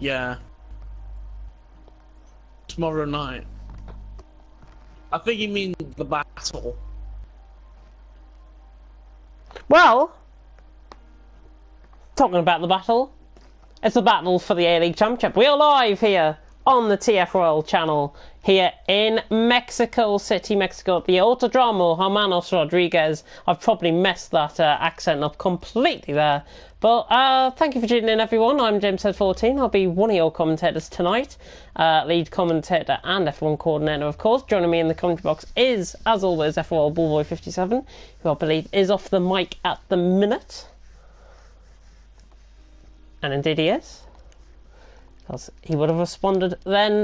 Yeah. Tomorrow night. I think you mean the battle. Well, talking about the battle, it's the battle for the A-League Championship. We are live here on the TFRL channel here in Mexico City, Mexico, at the Autodromo Hermanos Rodriguez. I've probably messed that accent up completely there. But thank you for tuning in, everyone. I'm James14. I'll be one of your commentators tonight. Lead commentator and F1 coordinator, of course. Joining me in the commentary box is, as always, F1 Bullboy57, who I believe is off the mic at the minute. And indeed he is, because he would have responded then.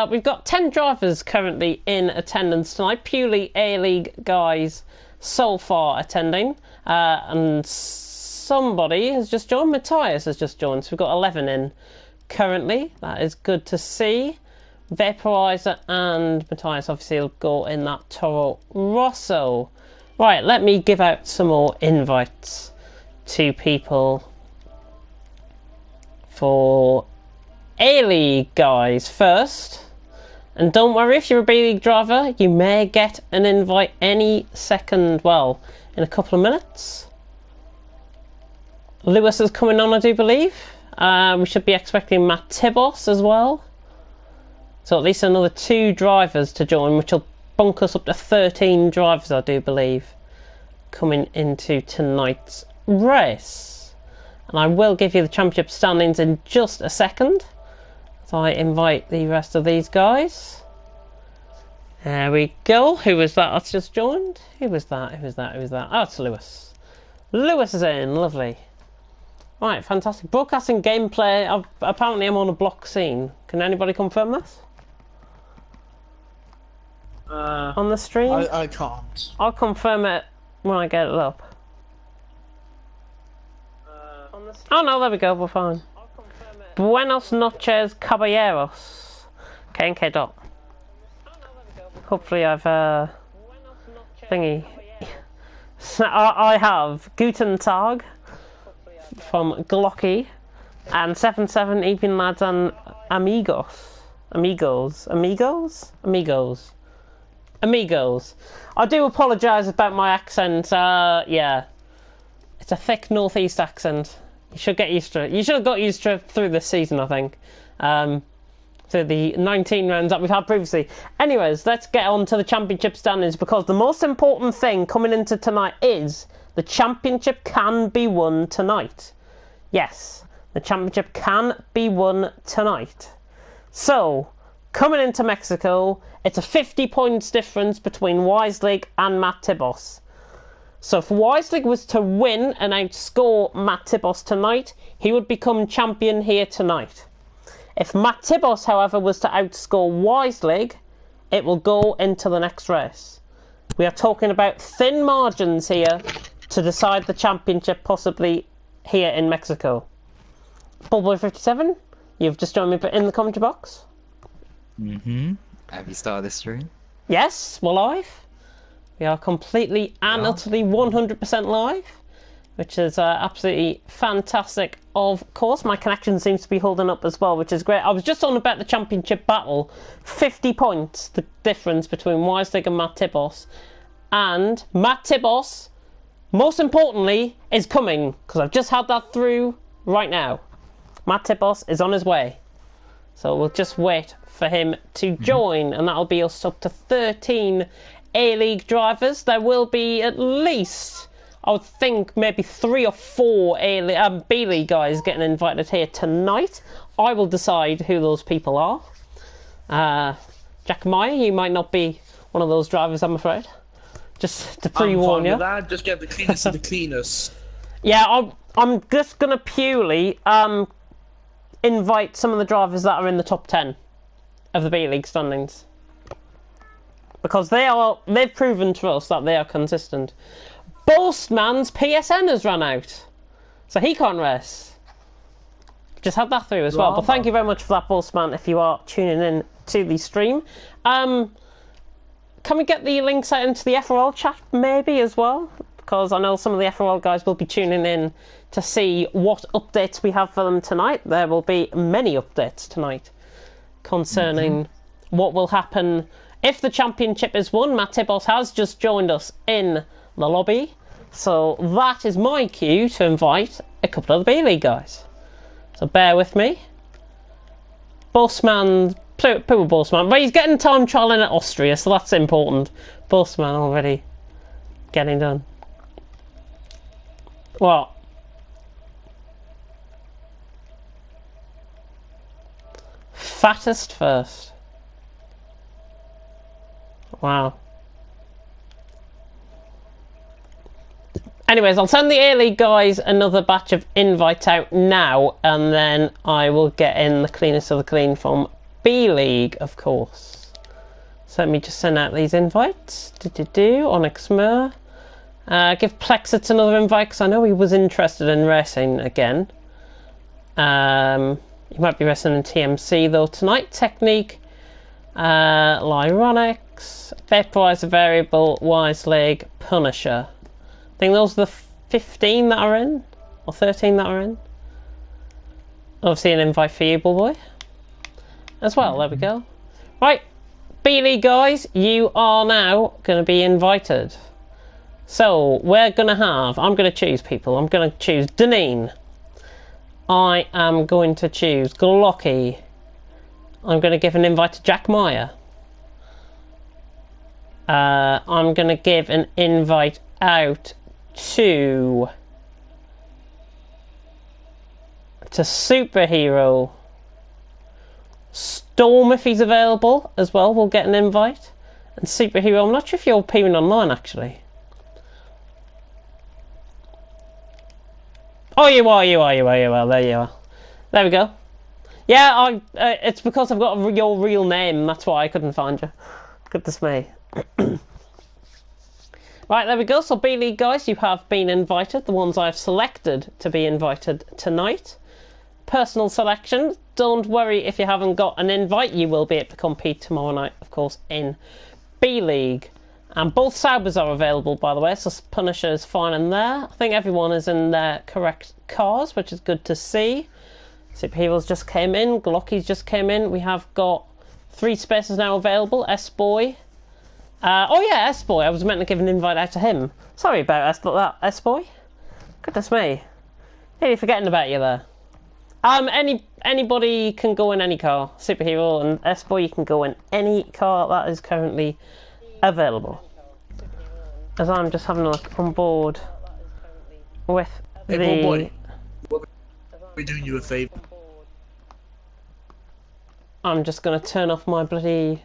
We've got 10 drivers currently in attendance tonight, purely A-League guys so far attending, and somebody has just joined. Matthias has just joined, so we've got 11 in currently. That is good to see. Vaporizer and Matthias obviously will go in that Toro Rosso. Right, let me give out some more invites to people for A-League guys first. And don't worry, if you're a B-League driver, you may get an invite any second, well, in a couple of minutes. Lewis is coming on, I do believe. We should be expecting Matt Tibos as well. So at least another 2 drivers to join, which will bunk us up to 13 drivers, I do believe, coming into tonight's race. And I will give you the championship standings in just a second, as I invite the rest of these guys. There we go. Who was that that's just joined? Who was that? Who was that? Who was that? Oh, it's Lewis. Lewis is in. Lovely. Right, fantastic. Broadcasting gameplay. Apparently I'm on a block scene. Can anybody confirm this? On the stream? I can't. I'll confirm it when I get it up. Oh no, there we go, we're fine. Buenos noches, caballeros. K&K dot. Hopefully I've thingy. So I have Guten Tag from Glocky and 77 Evening Lads and Amigos. Amigos. I do apologise about my accent. Yeah, it's a thick northeast accent. You should get used to it. You should have got used to it through this season, I think. Through the 19 rounds that we've had previously. Anyways, let's get on to the championship standings, because the most important thing coming into tonight is the championship can be won tonight. Yes, the championship can be won tonight. So, coming into Mexico, it's a 50 points difference between Weislig and Matt Tibos. So if Weislig was to win and outscore Matt Tibos tonight, he would become champion here tonight. If Matt Tibos, however, was to outscore Weislig, it will go into the next race. We are talking about thin margins here to decide the championship, possibly here in Mexico. Bullboy57, you've just joined me in the commentary box. Have you started this stream? Yes, we're live. We are completely and utterly 100% live, which is absolutely fantastic. Of course, my connection seems to be holding up as well, which is great. I was just on about the championship battle. 50 points, the difference between Weislig and Matt Tibos. And Matt Tibos, most importantly, is coming, because I've just had that through right now. Matt Tibos is on his way. So we'll just wait for him to join, and that'll be us up to 13 A-League drivers. There will be at least, I would think, maybe 3 or 4 B-League guys getting invited here tonight. I will decide who those people are. Jack Meyer, you might not be one of those drivers, I'm afraid. Just to pre-warn you. That. Just get the cleanest of the cleanest. Yeah, I'm just going to purely invite some of the drivers that are in the top 10 of the B-League standings. Because they've proven to us that they are consistent. Boastman's PSN has run out, so he can't race. Just had that through as well. But thank you very much for that, Boastman, if you are tuning in to the stream. Can we get the links out into the FRL chat maybe as well? because I know some of the FRL guys will be tuning in to see what updates we have for them tonight. There will be many updates tonight concerning what will happen if the championship is won. Matt Tibos has just joined us in the lobby, so that is my cue to invite a couple of the B-League guys. So bear with me. Bossman, poor Bossman, but he's getting time trialing at Austria, so that's important. Bossman already getting done. What? Fattest first. Wow. Anyways, I'll send the A-League guys another batch of invites out now, and then I will get in the cleanest of the clean from B-League, of course. So let me just send out these invites. Onyx Mur. Give Plexit another invite, because I know he was interested in racing again. He might be racing in TMC though tonight. Technique. Lyronics. Vaporizer Variable. Wise Leg. Punisher. I think those are the 15 that are in, or 13 that are in. Obviously an invite for you, boy, as well. There we go. Right, B-League guys, you are now going to be invited. So we're going to have, I'm going to choose people. I'm going to choose Deneen. I am going to choose Glocky. I'm going to give an invite to Jack Meyer. I'm going to give an invite out to Superhero. Storm, if he's available as well, will get an invite. And Superhero, I'm not sure if you're appearing online actually. Oh, you are. There you are. There we go. Yeah, it's because I've got your real name. That's why I couldn't find you. Goodness me. Right, there we go. So B-League guys, you have been invited. The ones I've selected to be invited tonight. Personal selection. Don't worry if you haven't got an invite. You will be able to compete tomorrow night, of course, in B-League. And both Saubers are available, by the way. So Punisher is fine in there. I think everyone is in their correct cars, which is good to see. Superheroes just came in. Glocky's just came in. We have got 3 spaces now available. S-Boy. Oh yeah, S-Boy. I was meant to give an invite out to him. Sorry about S-Boy. Goodness me. Nearly forgetting about you there. Anybody can go in any car. Superhero and S-Boy, you can go in any car that is currently available. As I'm just having a look on board with hey, the... boy. We're doing you a favour. I'm just going to turn off my bloody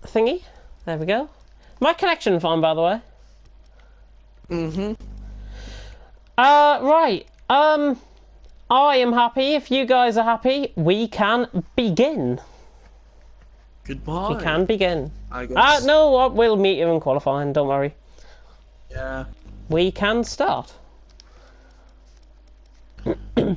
thingy. There we go. My connection fine, by the way. Right. I am happy. If you guys are happy, we can begin. Goodbye. We can begin. I guess. No, we'll meet you in qualifying. Don't worry. Yeah. We can start. Your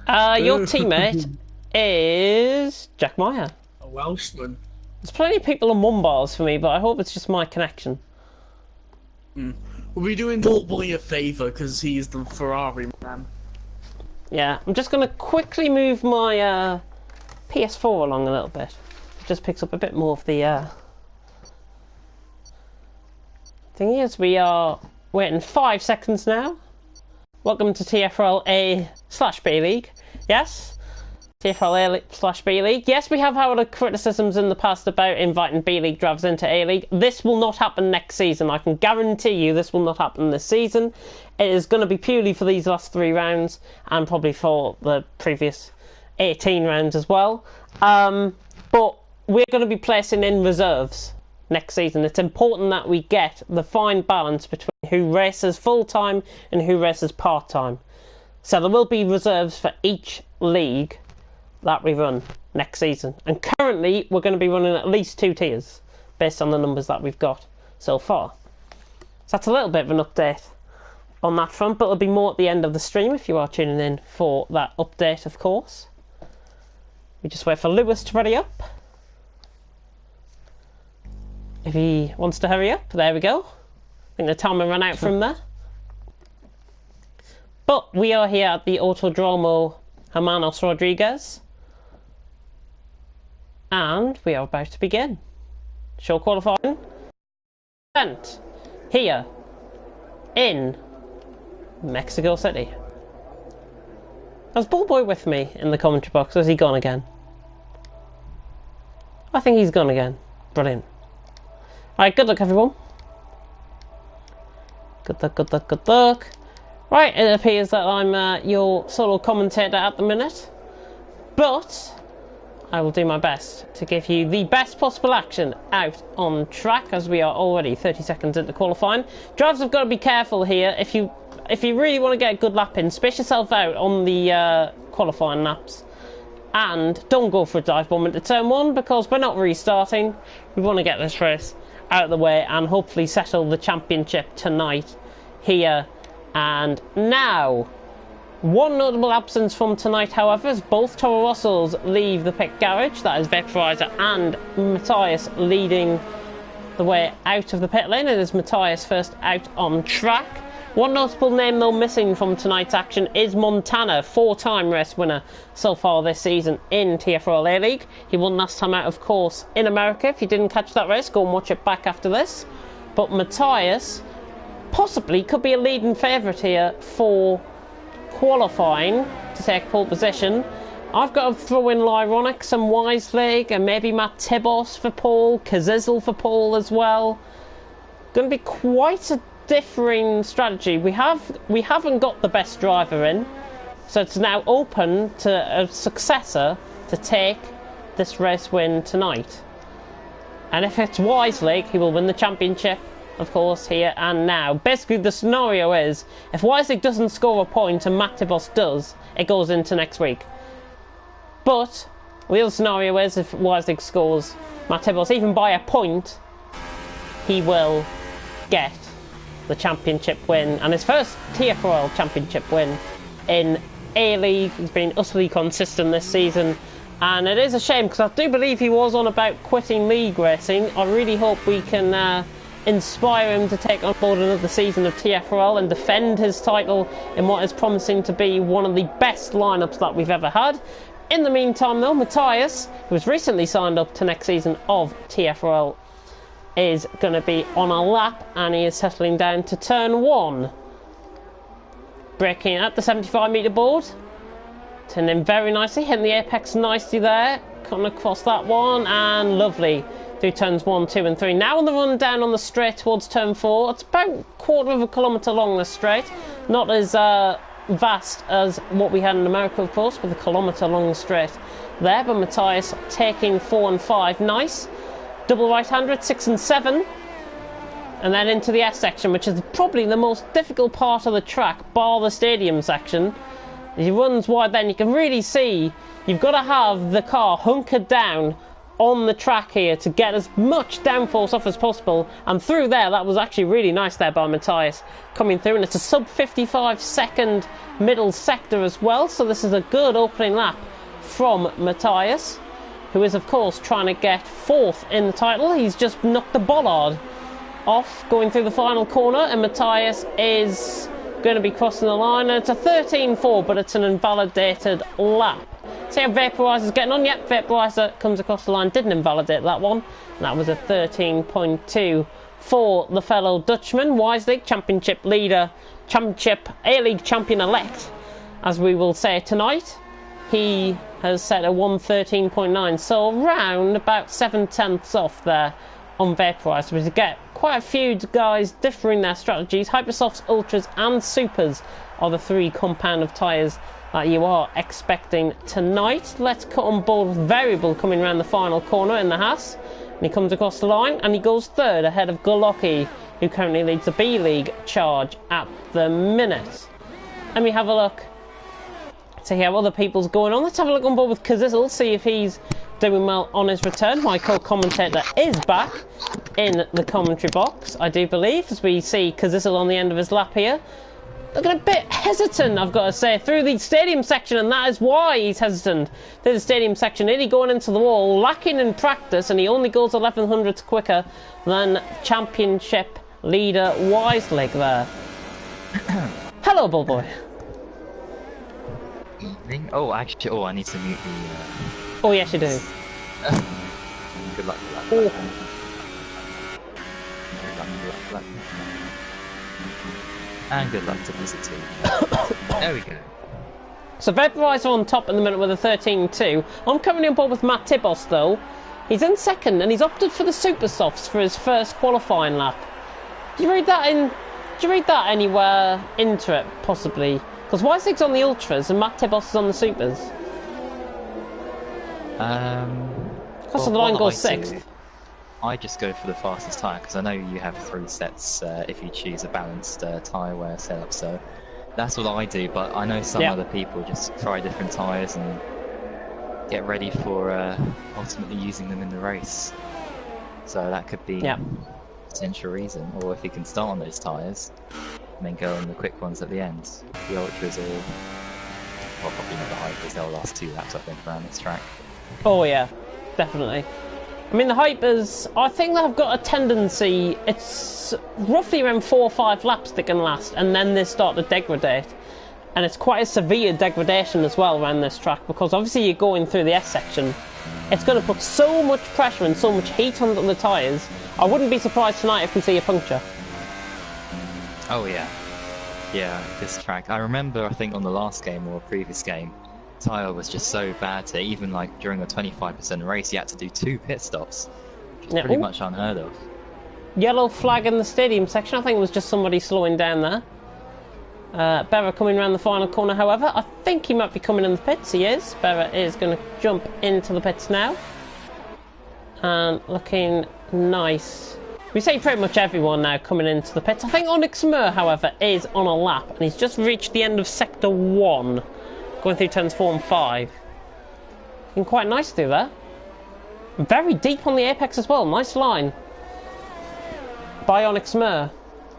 teammate is Jack Meyer. A Welshman. There's plenty of people on 1 bars for me, but I hope it's just my connection. We'll be doing Tall Boy a favour because he's the Ferrari man. Yeah, I'm just going to quickly move my PS4 along a little bit. It just picks up a bit more of the thing is, we are waiting 5 seconds now. Welcome to TFRL A/B League. Yes, TFRL A/B League. Yes, we have had criticisms in the past about inviting B League drivers into A League. This will not happen next season. I can guarantee you this will not happen this season. It is going to be purely for these last 3 rounds and probably for the previous 18 rounds as well. But we're going to be placing in reserves next season. It's important that we get the fine balance between who races full-time and who races part-time. So there will be reserves for each league that we run next season. And currently, we're going to be running at least 2 tiers based on the numbers that we've got so far. So that's a little bit of an update on that front, but there'll be more at the end of the stream if you are tuning in for that update, of course. We just wait for Lewis to ready up. if he wants to hurry up. There we go. I think the timer ran out from there. But we are here at the Autodromo Hermanos Rodriguez. And we are about to begin. Show qualifying. Here in Mexico City. Has Bullboy with me in the commentary box? Or has he gone again? I think he's gone again. Brilliant. Alright, good luck everyone. Good luck, good luck, good luck. Right, it appears that I'm your solo commentator at the minute. But I will do my best to give you the best possible action out on track, as we are already 30 seconds into qualifying. Drivers have got to be careful here. If you really want to get a good lap in, space yourself out on the qualifying laps. And don't go for a dive bomb into turn 1, because we're not restarting. We want to get this race out of the way and hopefully settle the championship tonight here and now. One notable absence from tonight, however, is both Toro Rossos leave the pit garage. That is Vaporizer and Matthias leading the way out of the pit lane. It is Matthias first out on track. One notable name though missing from tonight's action is Montana, 4-time race winner so far this season in TFRL A-League. He won last time out, of course, in America. If you didn't catch that race, go and watch it back after this. But Matthias possibly could be a leading favourite here for qualifying to take pole position. I've got to throw in Lyronics and Wiselig and maybe Matt Tibos for pole, Kazizel for pole as well. Going to be quite a differing strategy. We haven't got the best driver in, so it's now open to a successor to take this race win tonight. And if it's Wiselig, he will win the championship, of course, here and now. Basically, the scenario is, if Wiselig doesn't score a point and Matt Tibos does, it goes into next week. But the other scenario is, if Wiselig scores Matt Tibos even by a point, he will get the championship win, and his first TFRL championship win in A-League. He's been utterly consistent this season, and it is a shame because I do believe he was on about quitting league racing. I really hope we can inspire him to take on board another season of TFRL and defend his title in what is promising to be one of the best lineups that we've ever had. In the meantime though, Matthias, who was recently signed up to next season of TFRL, is going to be on a lap, and he is settling down to turn 1. Braking at the 75 metre board. Turning in very nicely, hitting the apex nicely there. Coming across that one, and lovely. Through turns 1, 2 and 3. Now on the run down on the straight towards turn 4. It's about a quarter of a kilometre long, this straight. Not as vast as what we had in America, of course, with a kilometre long straight there. But Matthias taking 4 and 5. Nice. Double right-hander at 6 and 7, and then into the S section, which is probably the most difficult part of the track, bar the stadium section. As he runs wide, then you can really see you've got to have the car hunkered down on the track here to get as much downforce off as possible. And through there, that was actually really nice there by Matthias coming through, and it's a sub 55 second middle sector as well. So this is a good opening lap from Matthias, who is, of course, trying to get 4th in the title. He's just knocked the bollard off going through the final corner, and Matthias is going to be crossing the line. And it's a 13.4, but it's an invalidated lap. See how Vaporizer's getting on? Yep, Vaporizer comes across the line, didn't invalidate that one. And that was a 13.2 for the fellow Dutchman. Wiselig, championship leader, championship A-League champion-elect, as we will say tonight. He has set a 113.9, so around about 7/10 off there on Vaporizer. We get quite a few guys differing their strategies. Hypersofts, Ultras and Supers are the 3 compound of tyres that you are expecting tonight. Let's cut on board with Variable coming around the final corner in the Haas. And he comes across the line and he goes 3rd ahead of Goloki, who currently leads the B-League charge at the minute. Let me have a look, see how other people's going on. Let's have a look on board with Kazizel, see if he's doing well on his return. My co-commentator is back in the commentary box, I do believe, as we see Kazizel on the end of his lap here. looking a bit hesitant, I've got to say, through the stadium section, and that is why he's hesitant through the stadium section. Nearly going into the wall, lacking in practice, and he only goes 1100s quicker than championship leader Wiselig there. Hello, Bullboy. Evening. Oh, actually, I need to mute the. Oh, yes, you do. Good luck with that. Oh. Good luck. And good luck to Blizzard too. There we go. So Vaporizer on top in the minute with a 13-2. I'm currently on board with Matt Tibos though. He's in second and he's opted for the Super Softs for his first qualifying lap. Did you read that anywhere into it, possibly? Because Weisig's on the Ultras and Matt Tibos is on the Supers. Because the line goes 6th. I just go for the fastest tyre because I know you have 3 sets if you choose a balanced tyre wear setup, so that's what I do. But I know some other people just try different tyres and get ready for ultimately using them in the race. So that could be a potential reason. Or if you can start on those tyres and then go on the quick ones at the end. The Ultras are, well, probably not the Hypers, they'll last 2 laps I think around this track. Oh yeah, definitely. I mean, the Hypers, I think they've got a tendency, it's roughly around 4 or 5 laps they can last, and then they start to degrade. And it's quite a severe degradation as well around this track, because obviously you're going through the S section. It's going to put so much pressure and so much heat on the tyres. I wouldn't be surprised tonight if we see a puncture. Oh yeah. Yeah, this track. I remember, I think on the last game or previous game, tyre was just so bad to even like during a 25% race you had to do 2 pit stops, which is pretty much unheard of. Yellow flag in the stadium section. I think it was just somebody slowing down there. Berra coming around the final corner, however. I think he might be coming in the pits. He is. Berra is going to jump into the pits now. And looking nice. We see pretty much everyone now coming into the pits. I think Onyx Mur, however, is on a lap. And he's just reached the end of Sector 1. Going through turns 4 and 5. Looking quite nice through there. Very deep on the apex as well. Nice line by Onyx Mur,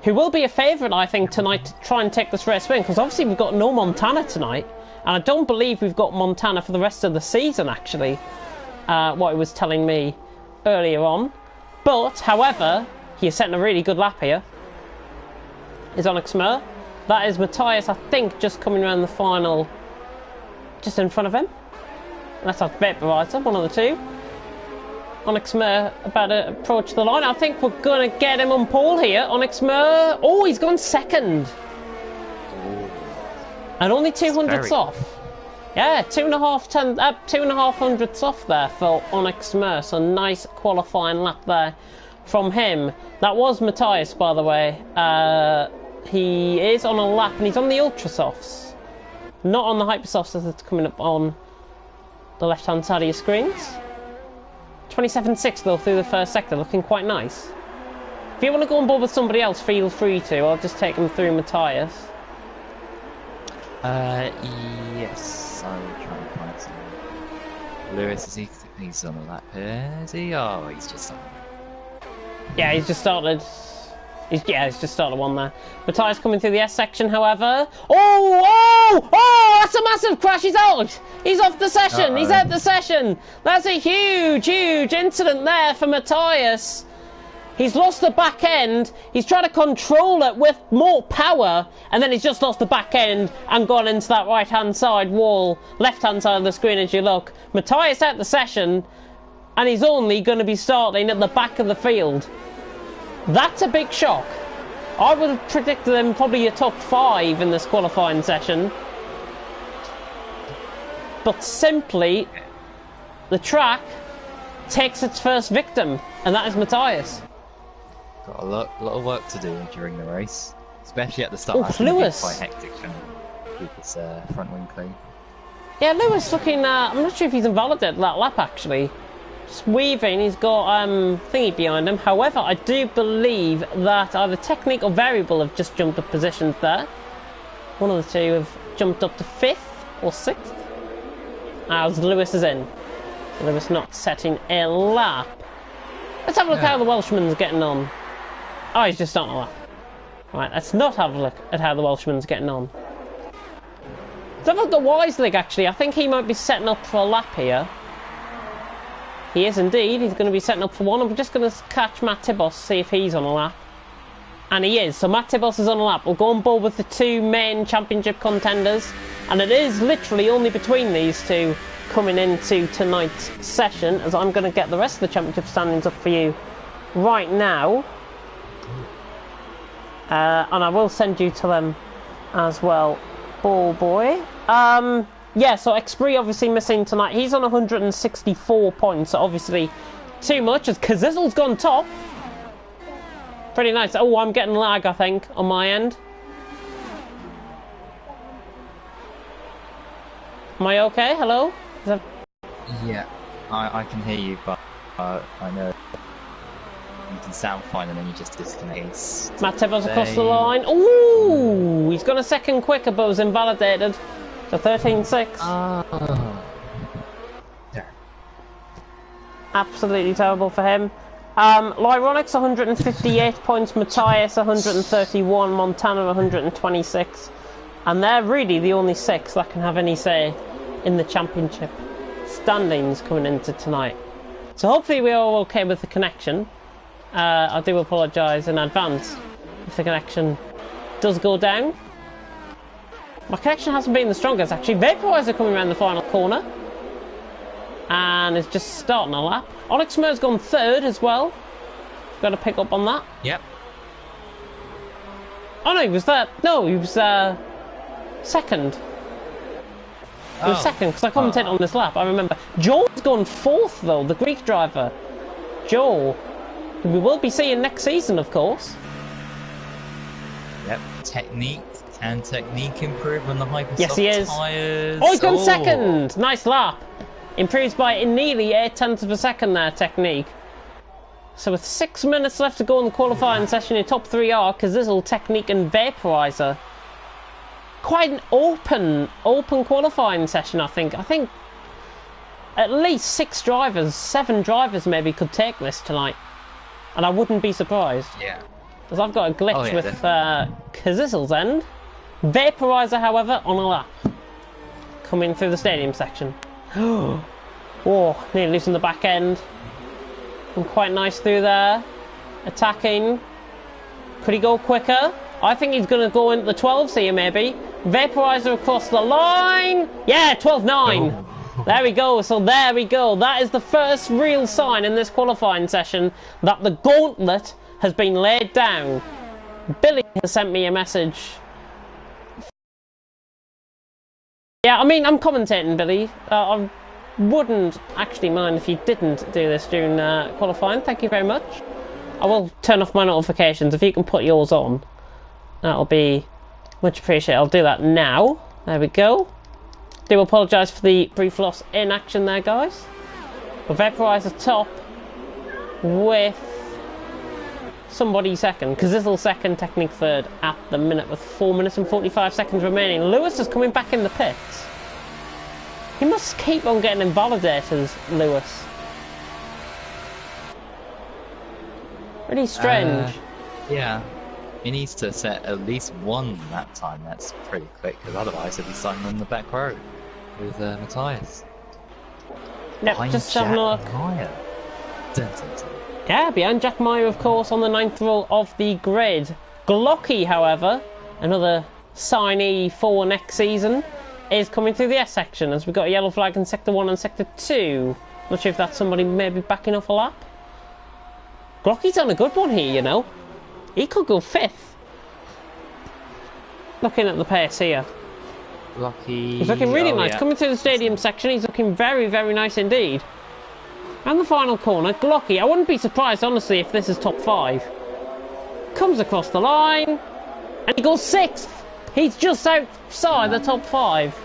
who will be a favourite, I think, tonight to try and take this race win, because obviously we've got no Montana tonight, and I don't believe we've got Montana for the rest of the season, actually, what he was telling me earlier on. But, however, he is setting a really good lap here, is Onyx Mur. That is Matthias, I think, just coming around the final, just in front of him. That's our Vaporizer, one of the two. Onyx Mur about to approach the line. I think we're going to get him on pole here. Onyx Mur. Oh, he's gone second. And only 200ths off. Yeah, 2.5 hundredths off there for Onyx Mur. So nice qualifying lap there from him. That was Matthias, by the way. He is on a lap and he's on the Ultra Softs. Not on the Hyper Softs as it's coming up on the left-hand side of your screens. 27.6 though through the first sector, looking quite nice. If you want to go on board with somebody else, feel free to. I'll just take them through Matthias. Yes, I will try and find some. Lewis, is he's on a lap here, is he? Oh, he's just on. Yeah, he's just started. He's just started one there. Matthias coming through the S section, however. Oh, that's a massive crash. He's out. He's off the session. He's out the session. That's a huge incident there for Matthias. He's lost the back end. He's trying to control it with more power, and then he's just lost the back end and gone into that right-hand side wall, left-hand side of the screen as you look. Matthias out the session, and he's only going to be starting at the back of the field. That's a big shock. I would have predicted them probably a top 5 in this qualifying session. But simply, the track takes its first victim, and that is Matthias. Got a lot of work to do during the race, especially at the start. Oh, Lewis! Quite hectic trying to keep his front wing clean. Yeah, Lewis looking. I'm not sure if he's invalidated that lap actually. Just weaving, he's got thingy behind him. However, I do believe that either Technique or Variable have just jumped up positions there. One of the two have jumped up to 5th or 6th. As Lewis is in. Lewis not setting a lap. Let's have a look how the Welshman's getting on. Oh, he's just starting a lap. Right, let's not have a look at how the Welshman's getting on. Let's have a look at Wiselig, actually. I think he might be setting up for a lap here. He is indeed. He's going to be setting up for one. I'm just going to catch Matt Tibos, see if he's on a lap. And he is. So Matt Tibos is on a lap. We'll go on board with the two main championship contenders. And it is literally only between these two coming into tonight's session, as I'm going to get the rest of the championship standings up for you right now. And I will send you to them as well, ball boy. Yeah, so Expree obviously missing tonight. He's on 164 points, so obviously too much, as Kazizel's gone top. Pretty nice. Oh, I'm getting lag, I think, on my end. Am I okay? Hello? Is that... Yeah, I can hear you, but I know you can sound fine and then you just disconnect. Matt Tibos across the line. Ooh! He's got a second quicker, but was invalidated. So 13.6. Yeah. Absolutely terrible for him. Lyronix 158 points, Matthias 131, Montana 126. And they're really the only 6 that can have any say in the championship standings coming into tonight. So hopefully we're all okay with the connection. I do apologise in advance if the connection does go down. My connection hasn't been the strongest actually. Vaporizer coming around the final corner. And is just starting a lap. Onyx Mer's gone 3rd as well. Got to pick up on that. Yep. Oh no, he was there. No, he was 2nd. He was 2nd because I commented on this lap, I remember. Joel's gone 4th though, the Greek driver. Joel, who we will be seeing next season, of course. Yep. Technique. Can technique improve on the hyper yes, he is. Tires? Oh, he's gone 2nd. Nice lap. Improves by nearly 0.8 of a second there, technique. So with 6 minutes left to go in the qualifying session, your top 3 are Kazizel, Technique and Vaporizer. Quite an open qualifying session, I think. I think at least 6 drivers, 7 drivers maybe could take this tonight. And I wouldn't be surprised. Yeah. Because I've got a glitch with Kazizel's end. Vaporizer, however, on a lap. Coming through the stadium section. Oh, nearly losing the back end. And quite nice through there. Attacking. Could he go quicker? I think he's going to go into the 12s here, maybe. Vaporizer across the line. Yeah, 12.9. Oh. There we go. So there we go. That is the first real sign in this qualifying session that the gauntlet has been laid down. Billy has sent me a message. Yeah, I mean, I'm commentating, Billy. I wouldn't actually mind if you didn't do this during qualifying. Thank you very much. I will turn off my notifications. If you can put yours on, that'll be much appreciated. I'll do that now. There we go. Do apologise for the brief loss in action there, guys. But Vaporizer top with somebody 2nd. Kazizel 2nd, Technique 3rd at the minute with 4 minutes and 45 seconds remaining. Lewis is coming back in the pits. He must keep on getting invalidators, Lewis. Really strange. Yeah. He needs to set at least 1 that time. That's pretty quick, because otherwise he'll be starting on the back row with Matthias. Yep, just having a look. Dun, dun, dun. Yeah, behind Jack Meyer, of course, on the 9th row of the grid. Glocky, however, another signee for next season, is coming through the S section, as we've got a yellow flag in Sector 1 and Sector 2. Not sure if that's somebody maybe backing off a lap. Glocky's on a good one here, you know. He could go 5th. Looking at the pace here. Glocky. He's looking really nice. Yeah. Coming through the stadium section, he's looking very, very nice indeed. And the final corner, Glocky. I wouldn't be surprised, honestly, if this is top 5. Comes across the line, and he goes 6th. He's just outside the top 5.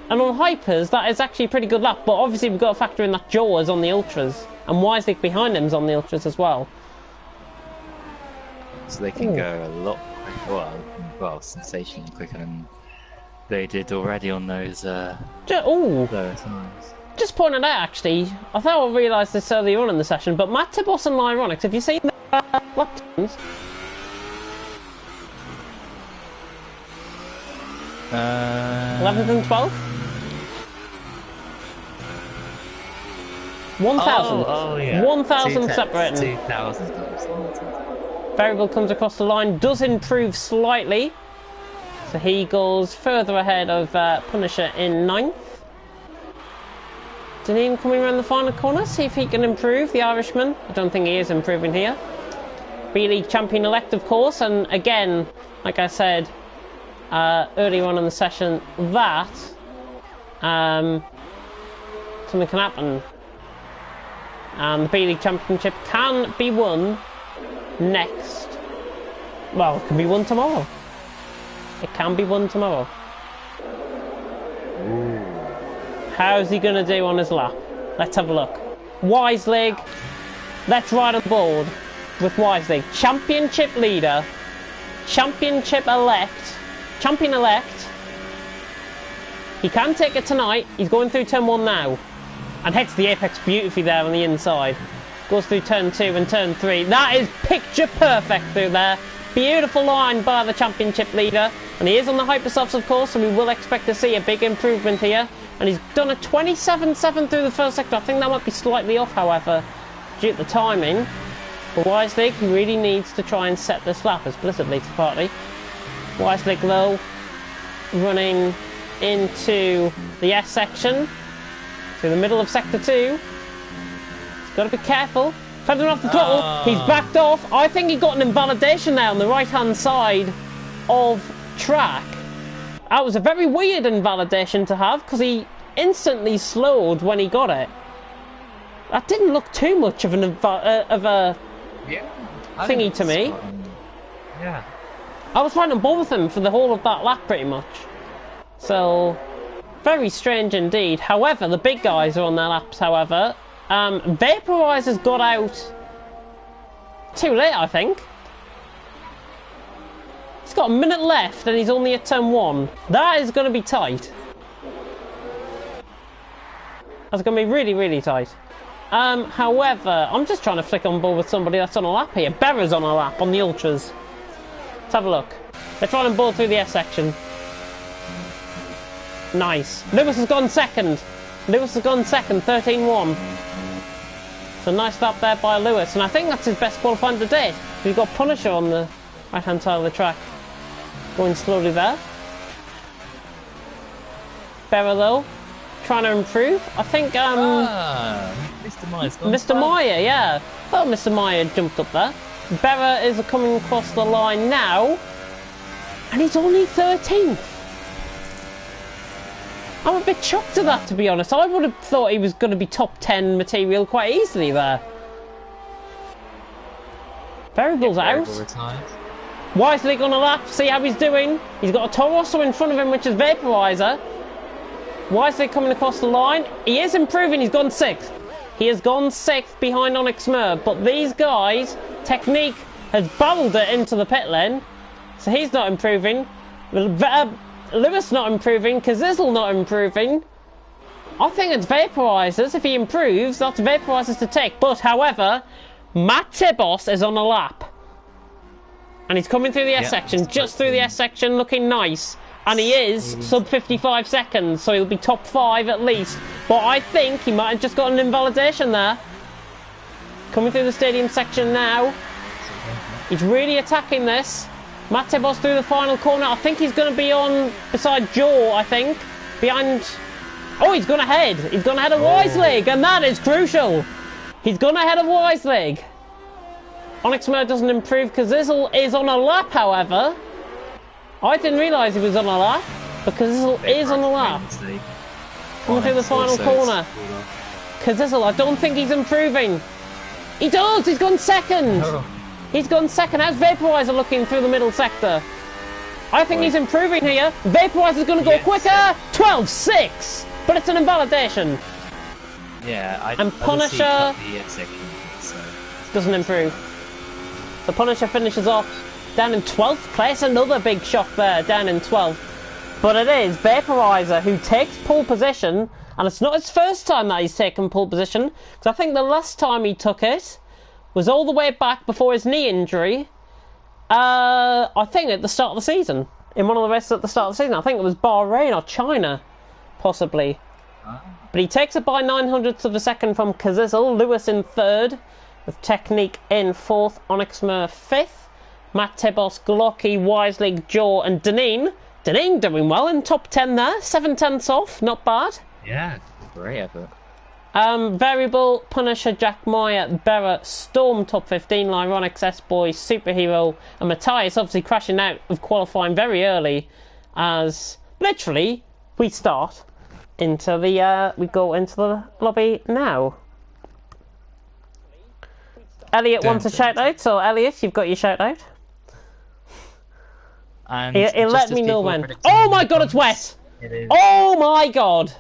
And on hypers, that is actually a pretty good lap. But obviously, we've got to factor in that Joe is on the ultras, and Wiselig behind him is on the ultras as well. So they can go a lot quicker, well, sensationally quicker than they did already on those lower times. Just pointed out, actually, I thought I realised this earlier on in the session, but Matt Tibos and Lyronix, have you seen the lap times? 11th and 12th? 1,000. Oh, yeah. 1,000 separating. 2,000. Variable comes across the line, does improve slightly. So he goes further ahead of Punisher in 9th. Deneen coming around the final corner, see if he can improve, the Irishman. I don't think he is improving here. B-League champion-elect, of course, and again, like I said earlier on in the session, that something can happen. And the B-League Championship can be won next. Well, it can be won tomorrow. It can be won tomorrow. Ooh. How's he going to do on his lap? Let's have a look. Wise League. Let's ride on board with Wise League. Championship leader. Championship elect. Champion elect. He can take it tonight. He's going through turn 1 now. And hits the apex beautifully there on the inside. Goes through turn 2 and turn 3. That is picture perfect through there. Beautiful line by the championship leader. And he is on the hypersofts, of course, so we will expect to see a big improvement here. And he's done a 27.7 through the first sector. I think that might be slightly off, however, due to the timing. But Wise League, he really needs to try and set this lap as Blizzard leads the party. Wise League low, running into the S section. Through the middle of sector 2. He's got to be careful. Feathering off the throttle. He's backed off. I think he got an invalidation there on the right-hand side of track. That was a very weird invalidation to have because he instantly slowed when he got it. That didn't look too much of a thingy to me. Yeah. I was right on board with him for the whole of that lap pretty much. So, very strange indeed. However, the big guys are on their laps, however. Vaporizer's got out too late, I think. He's got a minute left and he's only at turn 1. That is going to be tight. That's going to be really, really tight. However, I'm just trying to flick on board with somebody that's on a lap here. Berra's on a lap on the Ultras. Let's have a look. They're trying to board through the S section. Nice. Lewis has gone second. Lewis has gone second, 13-1. So nice lap there by Lewis. And I think that's his best qualifying to date. We've got Punisher on the right-hand side of the track. Going slowly there. Berra, though, trying to improve. I think, Mr. Meyer's gone Mr. Meyer, yeah. Oh, Mr. Meyer jumped up there. Berra is coming across the line now. And he's only 13th. I'm a bit shocked at that, to be honest. I would have thought he was going to be top 10 material quite easily there. Variable's out. Retired. Wise League on a lap, see how he's doing. He's got a Torosso in front of him, which is Vaporizer. Wise League coming across the line. He is improving, he's gone 6th. He has gone 6th behind Onyx Smurf. But these guys, Technique has barreled it into the pit lane. So he's not improving. Lewis not improving, Kazizzle not improving. I think it's Vaporizers. If he improves, that's Vaporizers to take. But, however, Matt Tibos is on a lap. And he's coming through the S section, just through the S section, looking nice. And he is sub 55 seconds, so he'll be top 5 at least. But I think he might have just got an invalidation there. Coming through the stadium section now. He's really attacking this. Matt Tibos through the final corner. I think he's going to be on beside Joe, I think. Behind... Oh, he's gone ahead. He's gone ahead of Wise League, and that is crucial. He's gone ahead of Wise League. Onyx Smurf doesn't improve. Kazizzle is on a lap, however. I didn't realise he was on a lap, but Kazizzle is on a lap. Coming through the final corner. Kazizzle, I don't think he's improving. He does! He's gone second! Oh. He's gone second. How's Vaporizer looking through the middle sector? I think he's improving here. Vaporizer's going to go quicker. 12.6. But it's an invalidation. Yeah, and Punisher doesn't improve. The Punisher finishes off down in 12th place. Another big shock there, down in 12th. But it is Vaporizer who takes pole position. And it's not his first time that he's taken pole position. Because I think the last time he took it was all the way back before his knee injury. I think at the start of the season. in one of the races at the start of the season. I think it was Bahrain or China, possibly. But he takes it by 900ths of a second from Kazizel. Lewis in third, with Technique in fourth. Onyx Mer fifth. Matt Tibos, Glocky, Wiselig, Joe, and Deneen. Deneen doing well in top 10 there. 7/10 off, not bad. Yeah, great effort. Variable, Punisher, Jack Moyer, Berra, Storm, top 15, Lyronix, S-Boy, Superhero, and Matthias obviously crashing out of qualifying very early, as literally we start into the we go into the lobby now. Elliot wants a shout out, so Elliot, you've got your shout out. And he'll let me know when. Oh my god, it's wet! Oh my god!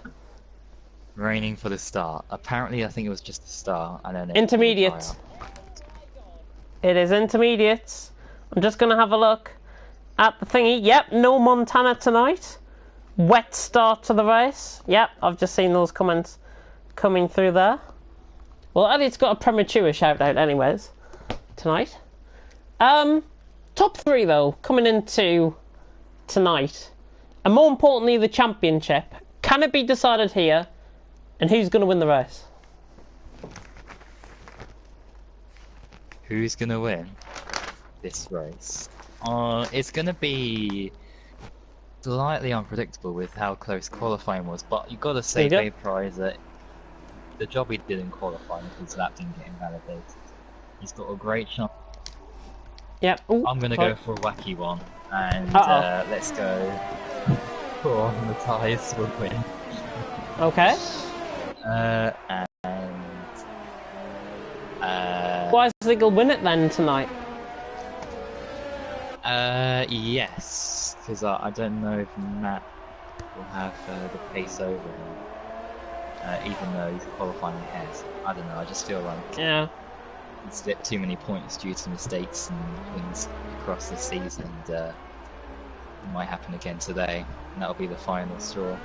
Raining for the start. Apparently, I think it was just the start, and then intermediates. It is intermediates. I'm just gonna have a look at the thingy. Yep, no Montana tonight. Wet start to the race. Yep, I've just seen those comments coming through there. Well, Elliot's got a premature shout out, anyways, tonight. Top 3 though, coming into tonight, and more importantly, the championship. Can it be decided here? And who's going to win the race? Who's going to win this race? It's going to be slightly unpredictable with how close qualifying was, but you've got to say Vaporizer, the job he did in qualifying, his lap didn't get invalidated. He's got a great chance. Yep. Ooh, I'm going to go for a wacky one, and let's go for Matthias will win. Okay. Wiselig will win it then tonight. Yes, because I don't know if Matt will have the pace over him, even though he's qualifying ahead. I don't know. I just feel like he's slipped too many points due to mistakes and things across the season, and it might happen again today, and that'll be the final straw.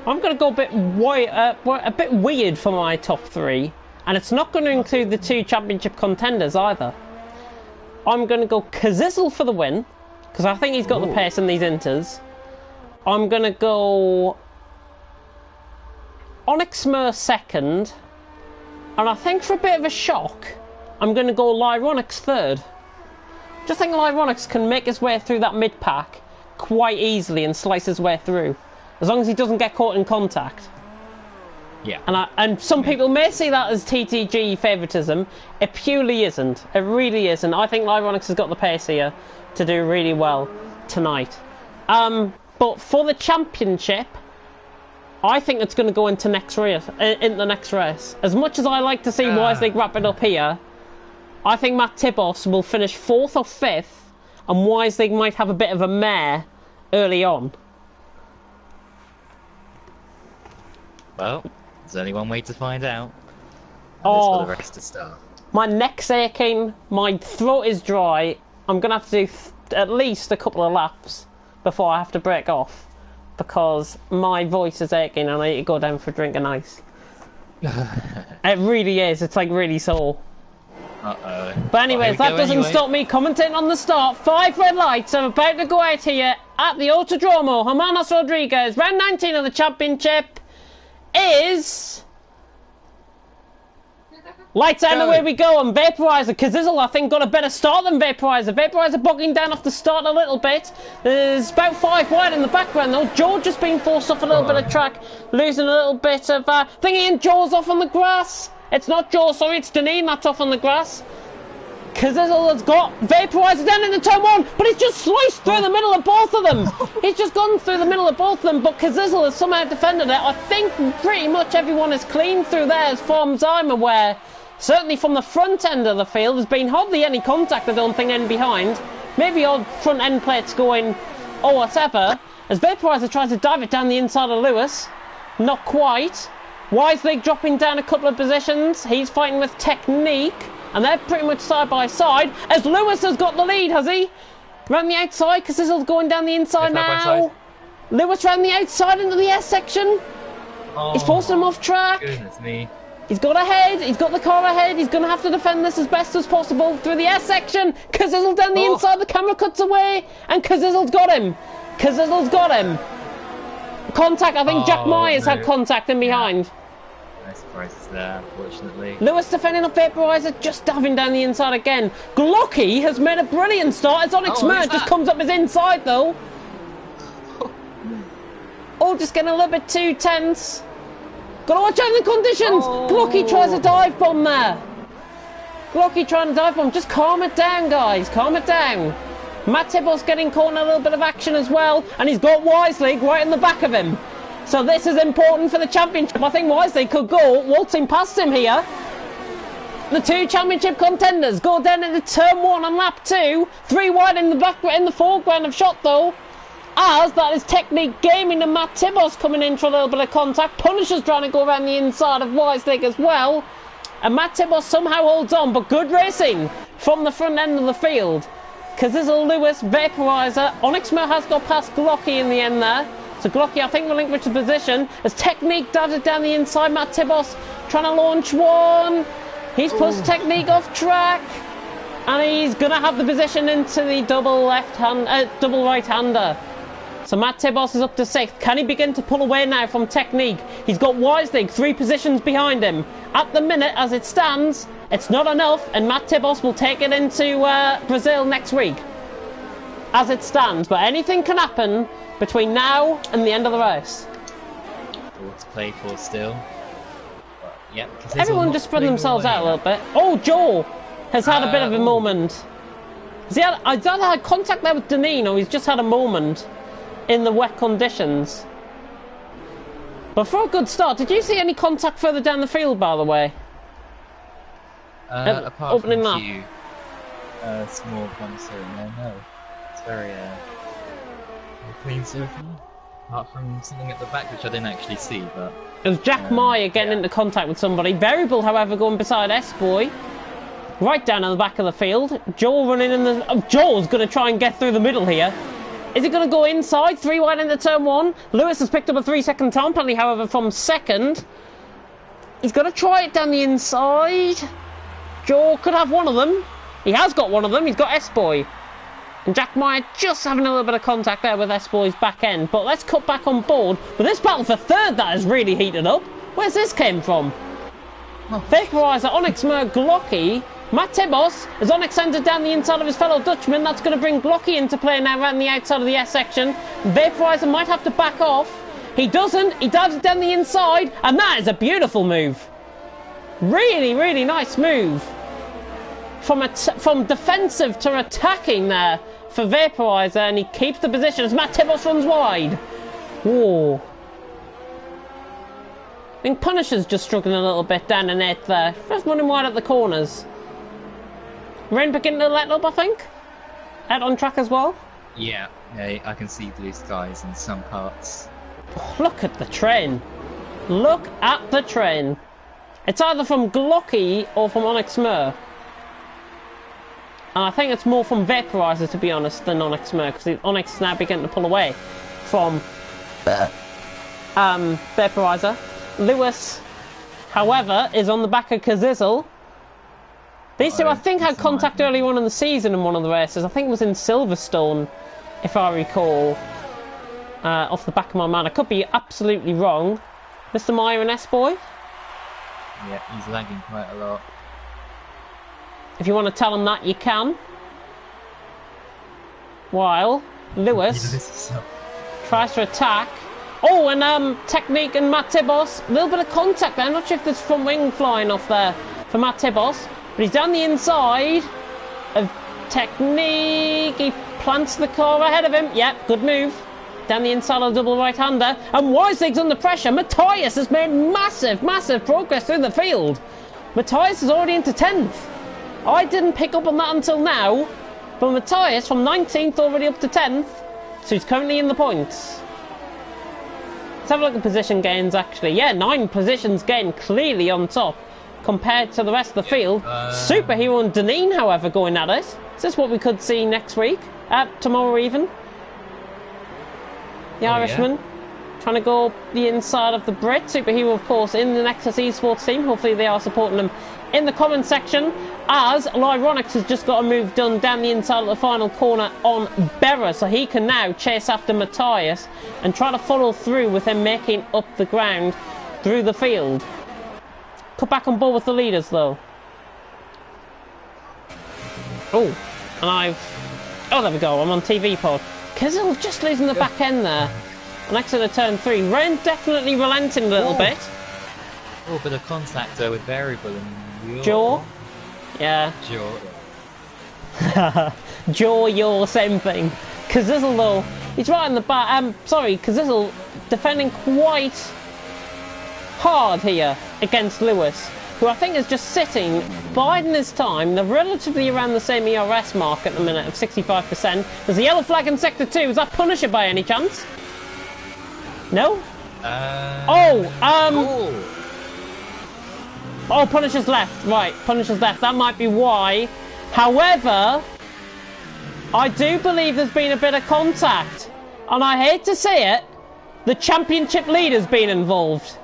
I'm going to go a bit weird for my top 3, and it's not going to include the 2 championship contenders either. I'm going to go Kazizel for the win, because I think he's got the pace in these inters. I'm going to go Onyx Mer second, and I think for a bit of a shock, I'm going to go Lyronix third. Just think Lyronix can make his way through that mid-pack quite easily and slice his way through, as long as he doesn't get caught in contact. Yeah. And some people may see that as TTG favouritism. It purely isn't. It really isn't. I think Lyronix has got the pace here to do really well tonight. But for the championship, I think it's going to go into next race. In the next race, as much as I like to see Wiselig wrap it up here, I think Matt Tibos will finish 4th or 5th, and Wiselig might have a bit of a mare early on. Well, there's only one way to find out. For the rest to start. My neck's aching, my throat is dry. I'm going to have to do at least a couple of laps before I have to break off, because my voice is aching and I need to go down for a drink of ice. It really is, it's like really sore. But anyways, that doesn't stop me commenting on the start. 5 red lights are about to go out here at the Autodromo. Hermanos Rodriguez, round 19 of the championship is... Lights out and away we go, and Vaporizer, Kazizel I think got a better start than Vaporizer. Vaporizer bogging down off the start a little bit. There's about 5 wide in the background though. Joe just being forced off a little bit of track, losing a little bit of thingy, and Joe's off on the grass. It's not Joe, sorry, it's Deneen that's off on the grass. Kazizel has got Vaporizer down into turn 1, but he's just sliced through the middle of both of them. He's just gone through the middle of both of them, but Kazizel has somehow defended it. I think pretty much everyone is clean through there as far as I'm aware. Certainly from the front end of the field, there's been hardly any contact, I don't think, end behind. Maybe odd front end plates going or whatever. As Vaporizer tries to dive it down the inside of Lewis. Not quite. Wiselig dropping down a couple of positions. He's fighting with Technique. And they're pretty much side by side. As Lewis has got the lead, has he? Round the outside, because this is going down the inside now. Lewis round the outside into the S section. He's forcing him off track. Goodness me. He's got ahead. He's got the car ahead. He's going to have to defend this as best as possible through the S section. Kazizzle down the inside. The camera cuts away. And Kazizzle's got him. Kazizzle's got him. Contact. I think Jack Myers had contact in behind. No surprises there, unfortunately. Lewis defending up Vaporizer, just diving down the inside again. Glocky has made a brilliant start. It's Onyx Mert just comes up his inside though. Oh, just getting a little bit too tense. Gotta watch out in the conditions. Glocky tries a dive bomb there. Glocky trying to dive bomb. Just calm it down, guys. Calm it down. Matt Tibbles getting caught in a little bit of action as well, and he's got Wisely right in the back of him. So this is important for the championship. I think Wisely could go waltzing past him here. The two championship contenders go down into turn 1 on lap 2. 3 wide in the foreground of shot though. As that is Technique Gaming and Matt Tibbles coming in for a little bit of contact. Punisher's trying to go around the inside of Wisely as well. And Matt Tibbles somehow holds on, but good racing from the front end of the field. Kazizzle, Lewis, Vaporizer. Onyx Mert has got past Glocky in the end there. So Glocky, I think, relinquished the position as Technique dives it down the inside. Matt Tibbles trying to launch one. He's pushed Technique off track. And he's going to have the position into the double right-hander. So Matt Tibbles is up to 6th. Can he begin to pull away now from Technique? He's got Wisely 3 positions behind him. At the minute, as it stands, it's not enough, and Matt Tibbles will take it into Brazil next week. As it stands, but anything can happen between now and the end of the race. All to play for still. But, yeah, everyone just spread themselves out a little bit. Oh, Joel has had a bit of a moment. I don't have contact there with Deneen, or he's just had a moment in the wet conditions. But for a good start, did you see any contact further down the field, by the way? Apart from a few small bumps here and there, no. It's very clean so far. Apart from something at the back, which I didn't actually see, but... It was Jack Meyer getting into contact with somebody. Variable, however, going beside S-Boy. Right down in the back of the field. Joel running in the... Oh, Joel's going to try and get through the middle here. Is he going to go inside? 3 wide into turn 1. Lewis has picked up a 3-second time penalty, however, from 2nd. He's going to try it down the inside. Joel could have one of them. He has got one of them. He's got S-Boy. And Jack Meyer just having a little bit of contact there with S-Boy's back end. But let's cut back on board. But this battle for 3rd, that has really heated up. Where's this came from? Vaporizer, Onyx Mert, Glocky. Matt Tibbles has Onyx centred down the inside of his fellow Dutchman. That's going to bring Glocky into play now around the outside of the S section. Vaporizer might have to back off. He doesn't. He dives it down the inside. And that is a beautiful move. Really, really nice move. From defensive to attacking there for Vaporizer. And he keeps the position as Matt Tibbles runs wide. Whoa. I think Punisher's just struggling a little bit down in 8th there. Just running wide at the corners. Rain beginning to let up, I think. Out on track as well. Yeah, I can see blue skies in some parts. Oh, look at the train. Look at the train. It's either from Glocky or from Onyx Mert. And I think it's more from Vaporizer, to be honest, than Onyx Mert, because Onyx is now beginning to pull away from Vaporizer. Lewis, however, is on the back of Kazizzle. These two, I think, had contact earlier on in the season in one of the races. I think it was in Silverstone, if I recall, off the back of my mind. I could be absolutely wrong. Mr. Meyer and S-Boy? Yeah, he's lagging quite a lot. If you want to tell him that, you can. While Lewis tries to attack. Oh, and Technique and Matt Tibbles. A little bit of contact there. I'm not sure if there's front wing flying off there for Matt Tibbles. But he's down the inside of Technique. He plants the car ahead of him. Yep, good move. Down the inside of the double right-hander. And Wisely's under pressure. Matthias has made massive, massive progress through the field. Matthias is already into 10th. I didn't pick up on that until now. But Matthias from 19th already up to 10th. So he's currently in the points. Let's have a look at position gains, actually. Yeah, 9 positions gained, clearly on top compared to the rest of the field. Superhero and Deneen, however, going at it. Is this what we could see next week? Tomorrow even? The Irishman? trying to go the inside of the Brit. Superhero, of course, in the Nexus Esports team. Hopefully they are supporting them in the comment section. As Lyronix has just got a move done down the inside of the final corner on Berra. So he can now chase after Matthias and try to follow through with him making up the ground through the field. Cut back on board with the leaders, though. Oh, and oh, there we go. I'm on TV pod. Kizzle just losing the back end there. Next to the turn 3. Rain definitely relenting a little bit. A little bit of contact there with variable and jaw. Yeah. Jaw. Jaw, yaw, same thing. Kizzle though, he's right in the back. Sorry, Kizzle defending quite hard here against Lewis, who I think is just sitting, biding his time. They're relatively around the same ERS mark at the minute of 65%. There's a yellow flag in Sector 2. Is that Punisher by any chance? No? Oh, Punisher's left. Right, Punisher's left. That might be why. However, I do believe there's been a bit of contact. And I hate to say it, the championship leader's been involved.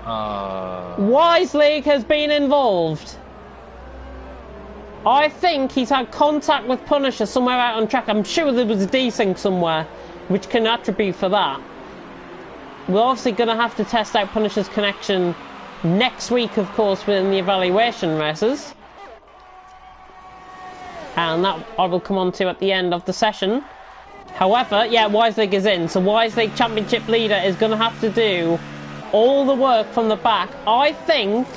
Wise League has been involved. I think he's had contact with Punisher somewhere out on track. I'm sure there was a desync somewhere, which can attribute for that. We're obviously going to have to test out Punisher's connection next week, of course, within the evaluation races. And that I will come on to at the end of the session. However, yeah, Wise League is in. So Wise League Championship leader is going to have to do all the work from the back. I think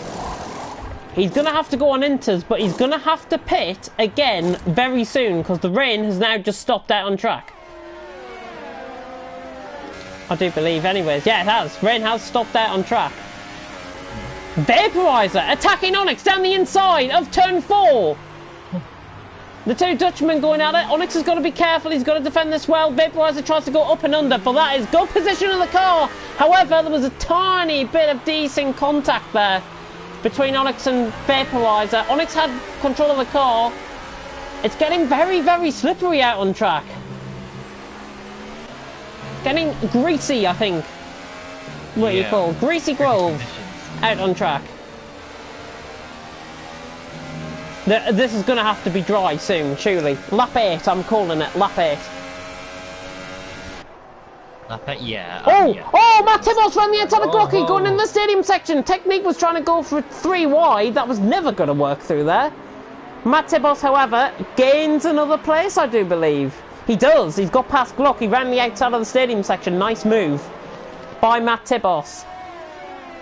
he's going to have to go on inters, but he's going to have to pit again very soon because the rain has now just stopped out on track. I do believe anyways. Yeah, it has. Rain has stopped out on track. Vaporizer attacking Onyx down the inside of turn 4. The two Dutchmen going at it. Onyx has got to be careful. He's got to defend this well. Vaporizer tries to go up and under, but that is good position of the car. However, there was a tiny bit of desync contact there between Onyx and Vaporizer. Onyx had control of the car. It's getting very, very slippery out on track. Getting greasy, I think. What you call Greasy Grove out on track. This is going to have to be dry soon, surely. Lap 8, I'm calling it. Lap 8. Lap 8, yeah. Oh, Matt Tibos ran the outside of Glocky going in the stadium section. Technique was trying to go for 3 wide. That was never going to work through there. Matt Tibos, however, gains another place, I do believe. He does. He's got past Glock. He ran the outside of the stadium section. Nice move by Matt Tibos.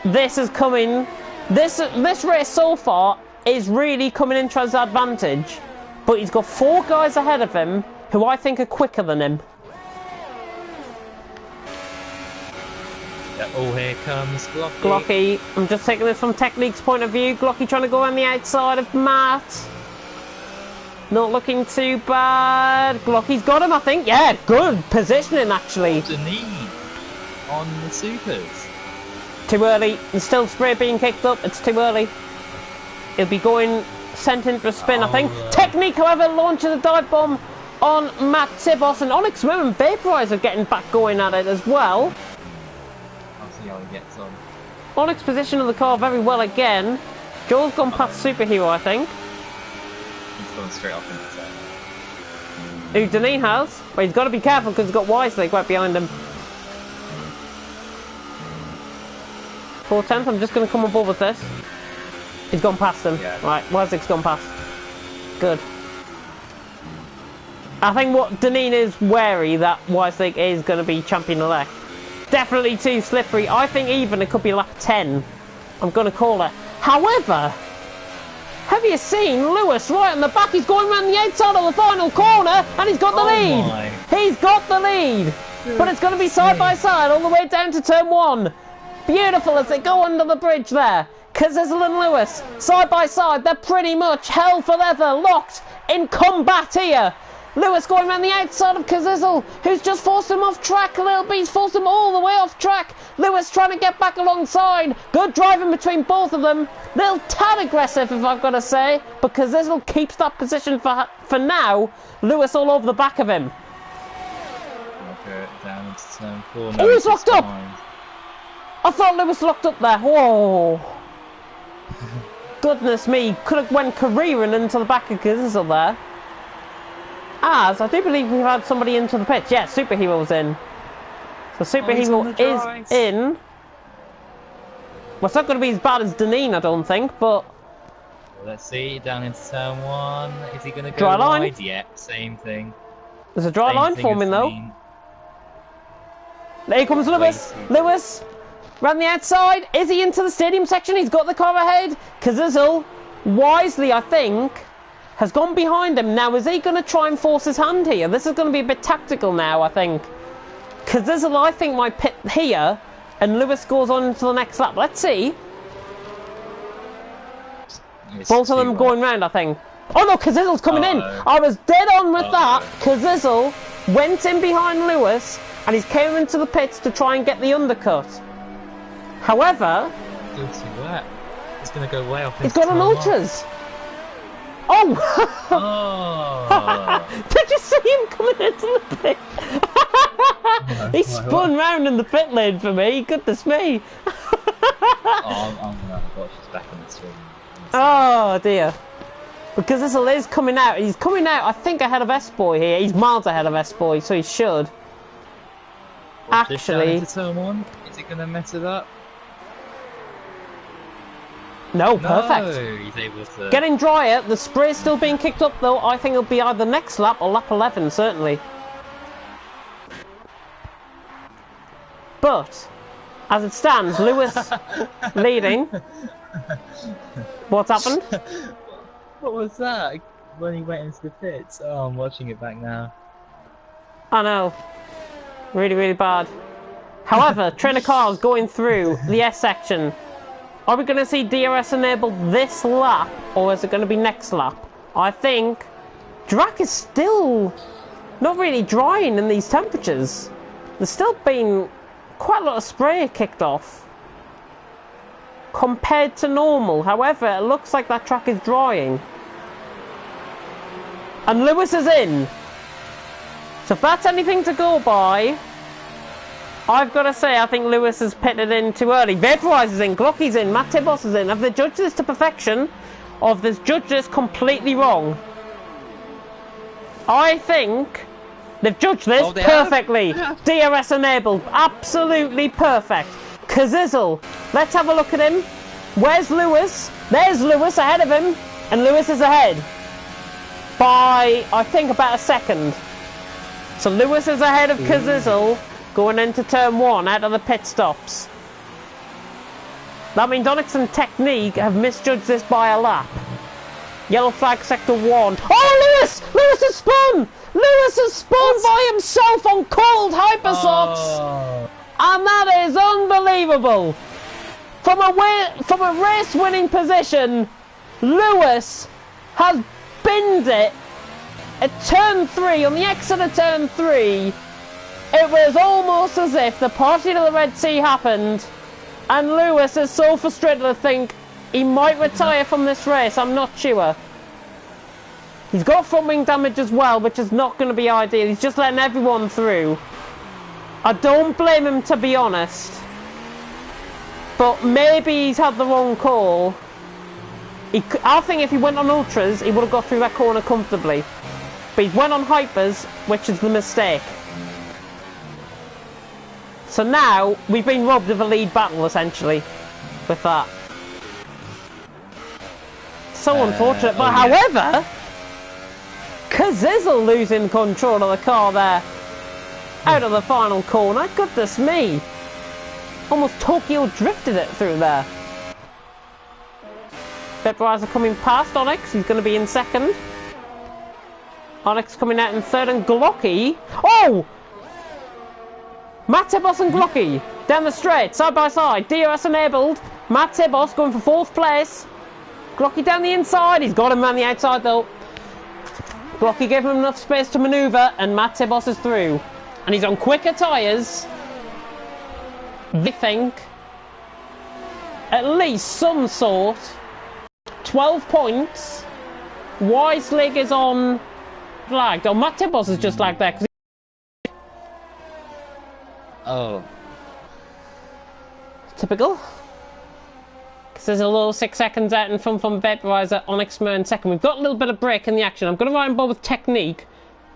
This is coming. This race so far is really coming into his advantage. But he's got 4 guys ahead of him who I think are quicker than him. Oh, here comes Glocky. Glocky. I'm just taking this from Technique's point of view. Glocky trying to go on the outside of Matt. Not looking too bad. Glocky's got him, I think. Yeah, good positioning, actually. The knee on the supers. Too early. There's still spray being kicked up. It's too early. He'll be going sent into a spin, I think. Technique, however, launches a dive bomb on Matt Tibos. And Onyx Swim and Vaporizer getting back going at it as well. I'll see how he gets on. Onyx position of the car very well again. Joel's gone past Superhero, I think. He's going straight off into the Who Deneen has. But he's got to be careful because he's got Wise League right behind him. 410th, I'm just going to come on board with this. He's gone past him. Yeah. Right, Wise League's gone past. Good. I think what Deneen is wary that Wise League is going to be champion-elect. Definitely too slippery. I think even it could be lap 10. I'm going to call it. However, have you seen Lewis right in the back? He's going around the outside of the final corner and he's got the lead. My. He's got the lead. But it's going to be side by side all the way down to turn 1. Beautiful as they go under the bridge there. Kazizzle and Lewis, side by side, they're pretty much hell for leather, locked in combat here. Lewis going around the outside of Kazizzle, who's just forced him off track a little bit. He's forced him all the way off track. Lewis trying to get back alongside. Good driving between both of them. Little tad aggressive, if I've got to say, but Kazizzle keeps that position for now. Lewis all over the back of him. down into turn 4. Oh, he's locked up! fine. I thought Lewis locked up there. Whoa! Goodness me, could have went careering into the back of Gizzle there. As I do believe we've had somebody into the pitch. Yeah, Superhero's in. So Superhero is in. Well, it's not going to be as bad as Deneen, I don't think, but... Let's see, down into turn 1. Is he going to go dry line? wide? Yep, same thing. There's a dry Same line thing forming, as though. Deneen. There comes Lewis. Lewis, round the outside. Is he into the stadium section? He's got the car ahead. Kazizel, wisely, I think, has gone behind him. Now, is he going to try and force his hand here? This is going to be a bit tactical now, I think. Kazizel, I think, might pit here, and Lewis goes on to the next lap. Let's see. Both of them going round, I think. Oh no, Kazizel's coming in. I was dead on with that. Kazizel went in behind Lewis, and he's came into the pits to try and get the undercut. However, he's going to go way off. He's got an ultras. Oh! Did you see him coming into the pit? He spun round in the pit lane for me. Goodness me. I'm going to have to watch this back on the stream. Oh dear. Because this is coming out. He's coming out, I think, ahead of S-Boy here. He's miles ahead of S-Boy, so he should. Actually... Turn 1. Is it going to mess it up? No, perfect. No, he's able to... Getting drier. The spray's still being kicked up, though. I think it'll be either next lap or lap 11, certainly. But, as it stands, Lewis leading. What's happened? What was that? When he went into the pits? Oh, I'm watching it back now. I know. Really, really bad. However, trainer cars going through the S section. Are we going to see DRS enabled this lap, or is it going to be next lap? I think Drac is still not really drying in these temperatures. There's still been quite a lot of spray kicked off compared to normal. However, it looks like that track is drying. And Lewis is in. So if that's anything to go by, I've got to say, I think Lewis has pitted in too early. Vaporizer's in, Glocky's in, Matt Tibos is in. Have they judged this to perfection, or have they judged this completely wrong? I think they've judged this perfectly. DRS enabled, absolutely perfect. Kazizel, let's have a look at him. Where's Lewis? There's Lewis ahead of him, and Lewis is ahead by, I think, about a second. So Lewis is ahead of Kazizel. Going into turn 1 out of the pit stops. That means Onyx and Technique have misjudged this by a lap. Yellow flag sector 1. Oh, Lewis! Lewis has spun! Lewis has spun by himself on cold hypersofts! And that is unbelievable! From a race-winning position, Lewis has binned it at turn 3, on the exit of turn 3. It was almost as if the party to the Red Sea happened, and Lewis is so frustrated to think he might retire from this race. I'm not sure. He's got front wing damage as well, which is not going to be ideal. He's just letting everyone through. I don't blame him, to be honest, but maybe he's had the wrong call. I think if he went on ultras, he would have got through that corner comfortably, but he went on hypers, which is the mistake. So now, we've been robbed of a lead battle, essentially, with that. So unfortunate, but however, Kazizel losing control of the car there, out of the final corner. Goodness me. Almost Tokyo drifted it through there. Vaporizer coming past Onyx, he's going to be in second. Onyx coming out in third, and Glocky. Oh! Matt Tibos and Glocky down the straight, side by side. DRS enabled. Matt Tibos going for 4th place. Glocky down the inside. He's got him on the outside though. Glocky gave him enough space to manoeuvre, and Matt Tibos is through. And he's on quicker tyres. They think at least some sort. 12 points. Weislig is on flagged. Oh, Matt Tibos is just like that. Oh. Typical. Because there's a little 6 seconds out in front from Vaporizer, Onyx Mir in second. We've got a little bit of break in the action. I'm going to ride on board with Technique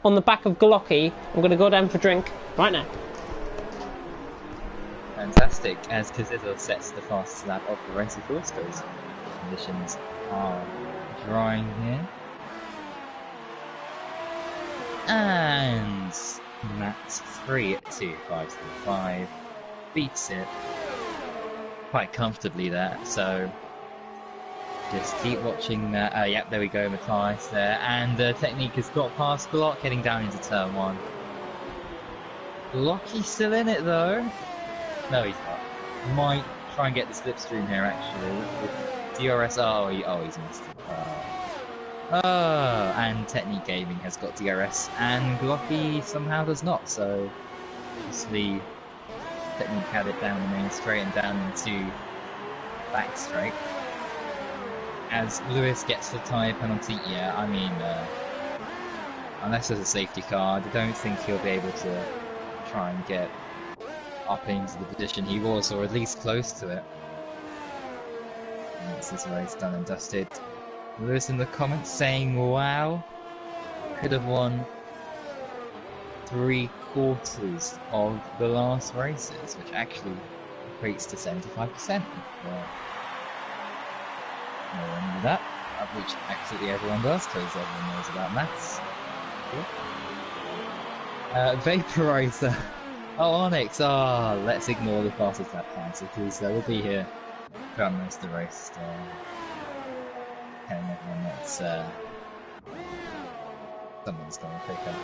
on the back of Glocky. I'm going to go down for a drink right now. Fantastic, as Kazizo sets the fastest lap of the race, of course, because conditions are drying here. And Matt's 3.2575 beats it quite comfortably there, so just keep watching that. Yep, there we go, Matthias there, and Technique has got past Glock, heading down into turn 1. Glocky's still in it though. No, he's not. Might try and get the slipstream here actually. With DRS, he's missed it. And Technique Gaming has got DRS, and Glocky somehow does not, so obviously Technique had it down the main straight and down into back straight. As Lewis gets the tyre penalty, yeah, I mean, unless there's a safety car, I don't think he'll be able to try and get up into the position he was, or at least close to it. And this is race done and dusted. Lewis in the comments saying, wow, could have won 3/4 of the last races, which actually equates to 75%. No one knew that, which absolutely everyone does, because everyone knows about maths. Vaporizer. Oh, Onyx. Let's ignore the fastest lap times, because we'll be here throughout most of the race. Telling everyone that someone's going to pick up,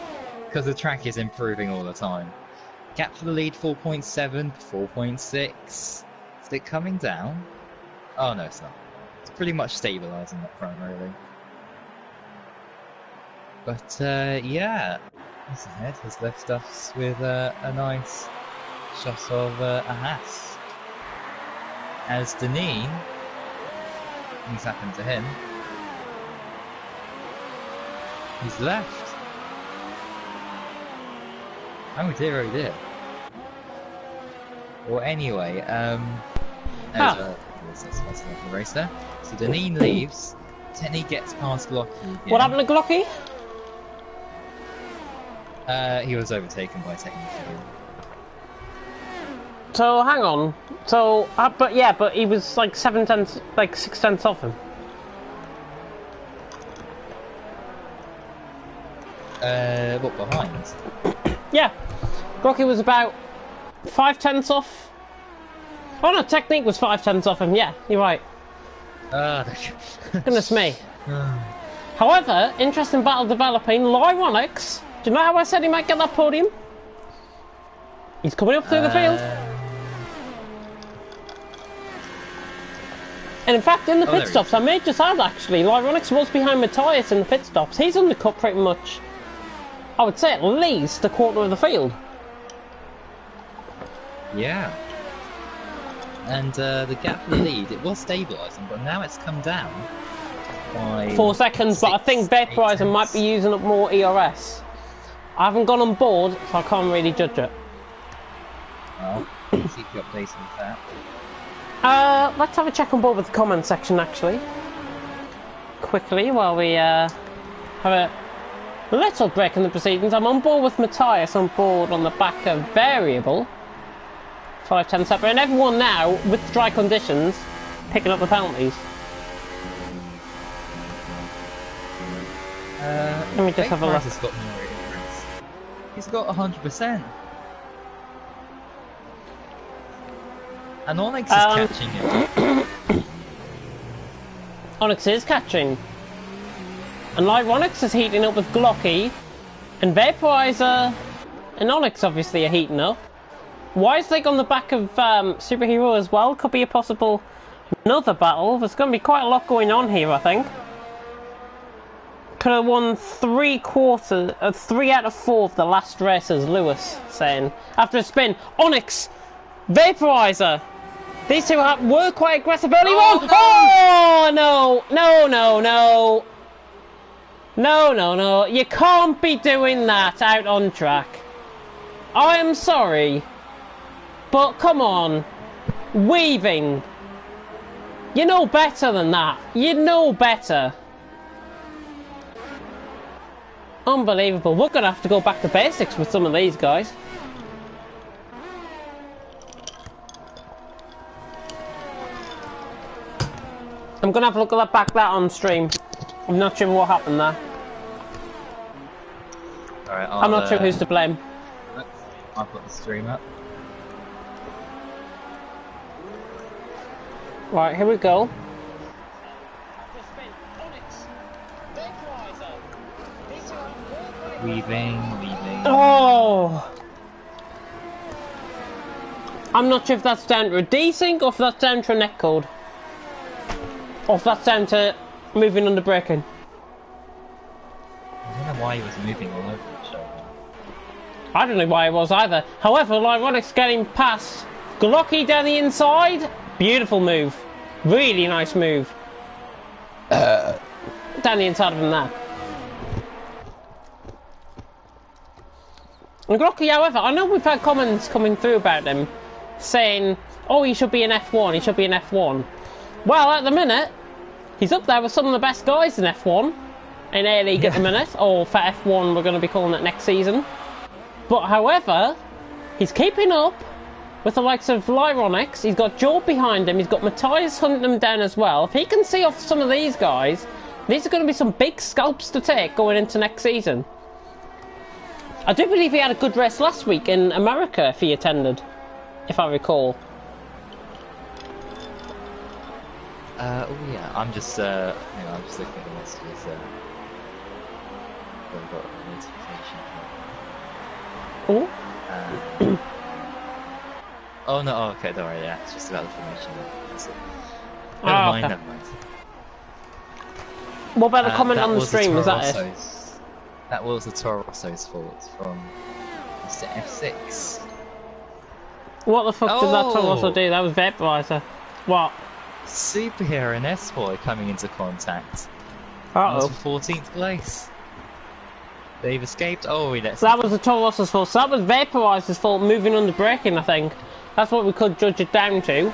because the track is improving all the time. Gap for the lead 4.7, 4.6. Is it coming down? Oh no, it's not. It's pretty much stabilising up front, really. But yeah, this ahead has left us with a nice shot of a Haas. As Deneen, things happened to him. He's left. Oh dear, oh dear. Well, anyway, there's the race there. So Deneen leaves. Technique gets past Glocky. Again. What happened to Glocky? He was overtaken by Technique. So hang on. So, but he was like 6 tenths off him. What, behind? Yeah, Glocky was about 5 tenths off. Oh no, Technique was 5 tenths off him. Yeah, you're right. Goodness me. However, interesting battle developing. Lyronics. Do you know how I said he might get that podium? He's coming up through the field. And in fact, in the pit stops, I may just add actually, Lyronics was behind Matthias in the pit stops. He's undercut pretty much, I would say at least a quarter of the field. Yeah. And the gap in the lead, it was stabilising, but now it's come down by 4 seconds, but I think Vaporizer might be using up more ERS. I haven't gone on board, so I can't really judge it. Well, keep you updated with that. Let's have a check on board with the comment section actually. Quickly, while we have a little break in the proceedings. I'm on board with Matthias on board on the back of Variable. 5 tenths up, and everyone now, with dry conditions, picking up the penalties. Let me just have a look. Has got more ignorance. He's got 100%. And Onyx is catching him. Onyx is catching. And Lyronics is heating up with Glocky. And Vaporizer and Onyx obviously are heating up. Wiselig on the back of Superhero as well. Could be a possible another battle. There's going to be quite a lot going on here, I think. Could have won 3 out of 4 of the last races, Lewis saying. After a spin, Onyx, Vaporizer. These two were quite aggressive early on. No. Oh, no. No. You can't be doing that out on track. I am sorry. but come on. Weaving. You know better than that. You know better. Unbelievable. We're going to have to go back to basics with some of these guys. I'm going to have a look at that on stream. I'm not sure what happened there. Alright, I'm not sure who's to blame. I've got the stream up. Right, here we go. Weaving. Oh! I'm not sure if that's down to a desync or if that's down to a netcode. Or if that's down to moving under braking. I don't know why he was moving all over the show. I don't know why it was either. However, Lyronic's getting past Glocky down the inside. Beautiful move. Really nice move. Down the inside of him there. And Glocky, however, I know we've had comments coming through about him saying, oh, he should be an F1, he should be an F1. Well, at the minute, he's up there with some of the best guys in F1, in A-League at the minute, or for F1 we're going to be calling it next season. But however, he's keeping up with the likes of Lyronix, he's got Joe behind him, he's got Matthias hunting him down as well. If he can see off some of these guys, these are going to be some big scalps to take going into next season. I do believe he had a good race last week in America if he attended, if I recall. Oh yeah, I'm just hang on, I'm just looking at the messages. I've got a notification. Oh? Oh no, oh, okay, don't worry, yeah, it's just about the formation. That's it. Okay. Never mind. What about a comment on the stream, is that it? That was the Toro Rosso's fault from Mr. F6. What the fuck did that Toro Rosso Oh! do? That was Vaporizer. What? Superhero and S-Boy coming into contact. Uh-oh. That's for 14th place. They've escaped. Oh, that's So that was the Toro Rosso's fault. So that was Vaporizer's fault moving under braking, I think. That's what we could judge it down to.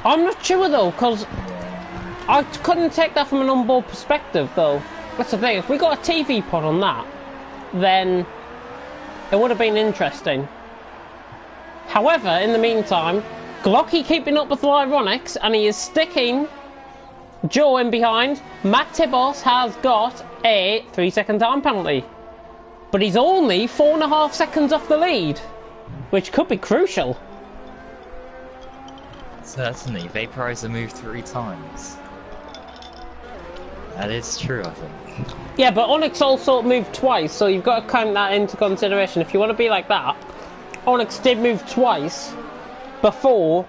I'm not sure though, because I couldn't take that from an onboard perspective though. That's the thing, if we got a TV pod on that, then it would have been interesting. However, in the meantime, Glocky keeping up with Lyronix, and he is sticking Joe in behind. Matt Tibos has got a 3-second time penalty. But he's only 4.5 seconds off the lead, which could be crucial. Certainly, Vaporizer moved 3 times. That is true, I think. Yeah, but Onyx also moved twice, so you've got to count that into consideration. If you want to be like that, Onyx did move twice before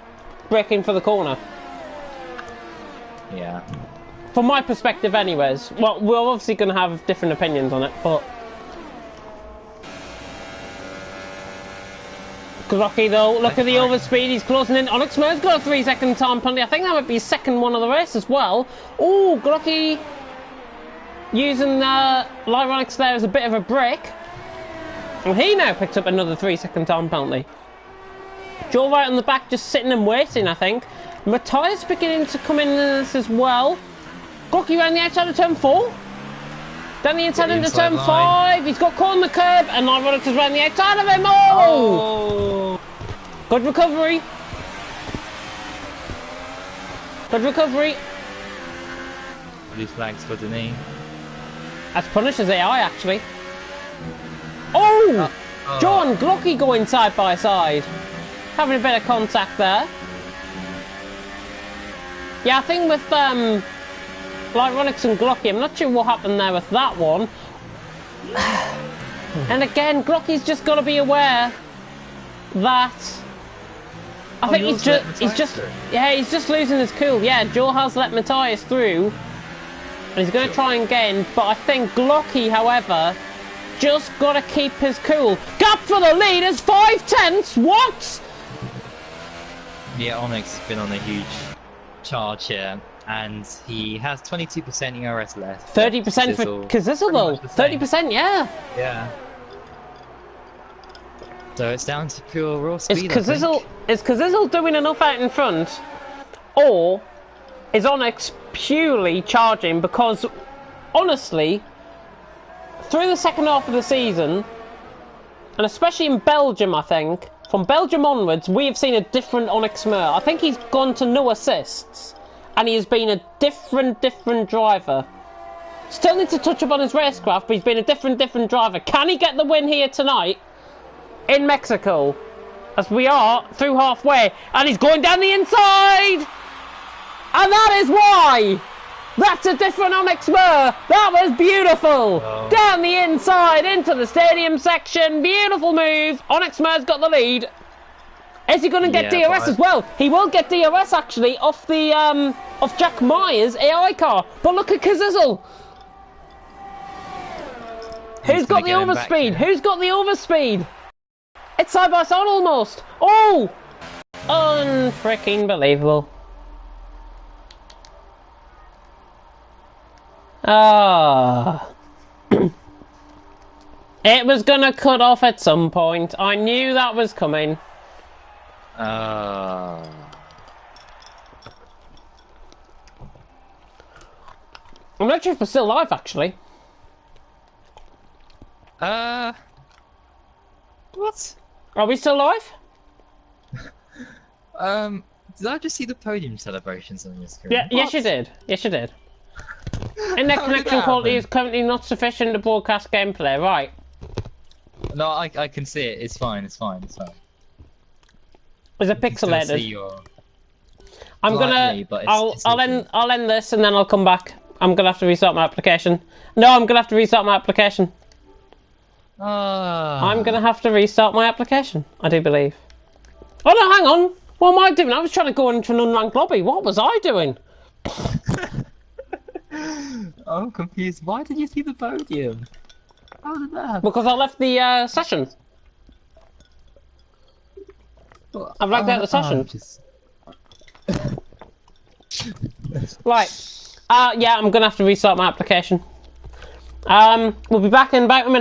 braking for the corner. Yeah. From my perspective anyways. Well, we're obviously going to have different opinions on it, but... Glocky though, look at the overspeed, he's closing in. Onyx Mer's got a 3-second time penalty. I think that might be his second one of the race as well. Oh, Glocky using Lyronix there as a bit of a break. And he now picks up another 3-second time penalty. Joe right on the back just sitting and waiting, I think. Matthias beginning to come in this as well. Glocky around the outside of turn 4. Down the inside into turn 5. He's got caught on the curb and Lyronix is around the outside of him. Oh! Good recovery. Good recovery. Blue flags for Denis. That's punishes AI actually. Oh! John Glocky going side by side. Having a bit of contact there. Yeah, I think with Lyronix and Glocky, I'm not sure what happened there with that one. And again, Glocky's just got to be aware that I think he's just losing his cool. Yeah, Joe has let Matthias through, and he's going to try again. But I think Glocky, however, just got to keep his cool. Gap for the lead is 5/10. What? Yeah, Onyx has been on a huge charge here, and he has 22% ERS left. 30% for Kazizzle though. 30%, yeah. Yeah. So it's down to pure raw speed. Is Kazizzle doing enough out in front, or is Onyx purely charging? Because honestly, through the second half of the season, and especially in Belgium, I think from Belgium onwards, we have seen a different Onyx Mer. I think he's gone to no assists, and he has been a different driver. Still needs to touch up on his racecraft, but he's been a different driver. Can he get the win here tonight in Mexico? As we are through halfway, and he's going down the inside! And that is why! That's a different Onyx Mer! That was beautiful! Oh. Down the inside, into the stadium section, beautiful move! Onyx Mer's got the lead. Is he going to get DRS as well? He will get DRS actually off the off Jack Myers' AI car. But look at Kazizzle! Who's got the overspeed? Who's got the overspeed? It's side by side almost. Oh! Unfreaking believable. Ah. It was gonna cut off at some point. I knew that was coming. I'm not sure if we're still live actually. What? Are we still live? Did I just see the podium celebrations on your screen? Yeah, yes you did. Yes you did. Internet connection quality is currently not sufficient to broadcast gameplay, right? No, I can see it. It's fine. It's fine. It's fine. Is it pixelated? See your... I'm Slightly, gonna. it's I'll end this and then I'll come back. I'm gonna have to restart my application. No, I'm gonna have to restart my application. I'm gonna have to restart my application. I do believe. Oh no, hang on. What am I doing? I was trying to go into an unranked lobby. What was I doing? I'm confused. Why did you see the podium? How did that happen? Because I left the session. I've lagged out the session. Right. Yeah, I'm gonna have to restart my application. We'll be back in about a minute.